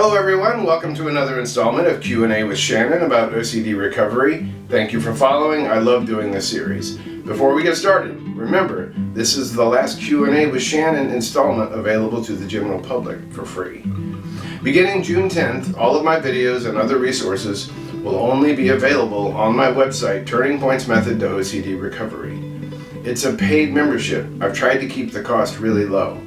Hello everyone, welcome to another installment of Q&A with Shannon about OCD recovery. Thank you for following. I love doing this series. Before we get started, remember, this is the last Q&A with Shannon installment available to the general public for free. Beginning June 10th, all of my videos and other resources will only be available on my website, Turning Point's Method to OCD Recovery. It's a paid membership. I've tried to keep the cost really low.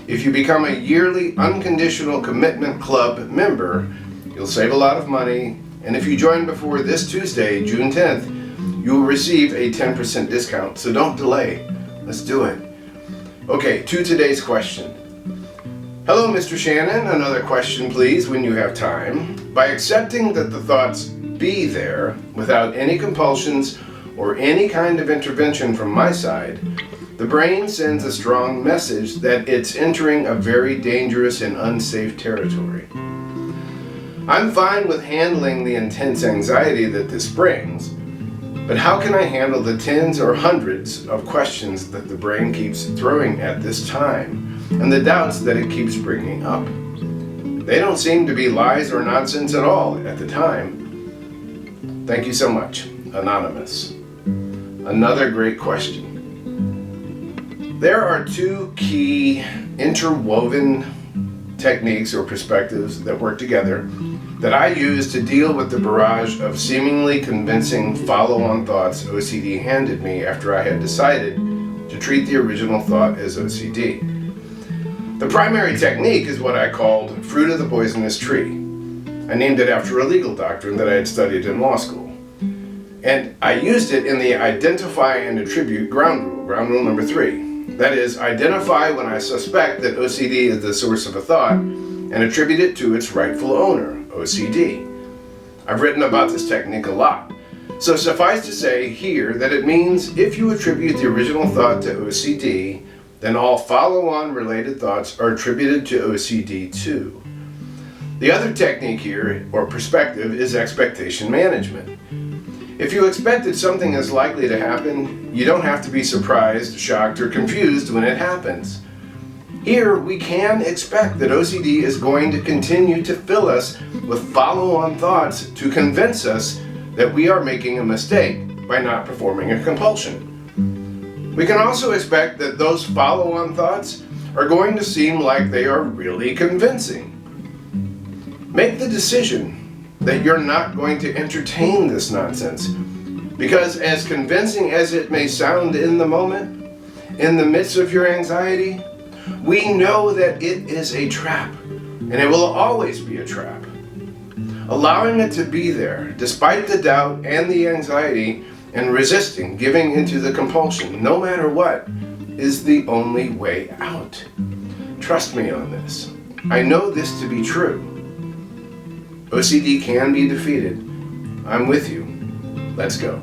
If you become a yearly unconditional commitment club member, you'll save a lot of money, and if you join before this Tuesday, June 10th, you will receive a 10% discount, so don't delay. Let's do it. Okay, to today's question. Hello, Mr. Shannon. Another question, please, when you have time. By accepting that the thoughts be there without any compulsions or any kind of intervention from my side, the brain sends a strong message that it's entering a very dangerous and unsafe territory. I'm fine with handling the intense anxiety that this brings, but how can I handle the tens or hundreds of questions that the brain keeps throwing at this time, and the doubts that it keeps bringing up? They don't seem to be lies or nonsense at all at the time. Thank you so much, Anonymous. Another great question. There are two key interwoven techniques or perspectives that work together that I use to deal with the barrage of seemingly convincing follow-on thoughts OCD handed me after I had decided to treat the original thought as OCD. The primary technique is what I called fruit of the poisonous tree. I named it after a legal doctrine that I had studied in law school. And I used it in the identify and attribute ground rule number 3. That is, identify when I suspect that OCD is the source of a thought and attribute it to its rightful owner, OCD. I've written about this technique a lot. So suffice to say here that it means if you attribute the original thought to OCD, then all follow-on related thoughts are attributed to OCD too. The other technique here, or perspective, is expectation management. If you expected something is likely to happen, you don't have to be surprised, shocked, or confused when it happens. Here, we can expect that OCD is going to continue to fill us with follow-on thoughts to convince us that we are making a mistake by not performing a compulsion. We can also expect that those follow-on thoughts are going to seem like they are really convincing. Make the decision that you're not going to entertain this nonsense, because as convincing as it may sound in the moment, in the midst of your anxiety, we know that it is a trap, and it will always be a trap. Allowing it to be there, despite the doubt and the anxiety, and resisting giving into the compulsion, no matter what, is the only way out. Trust me on this. I know this to be true. OCD can be defeated. I'm with you. Let's go.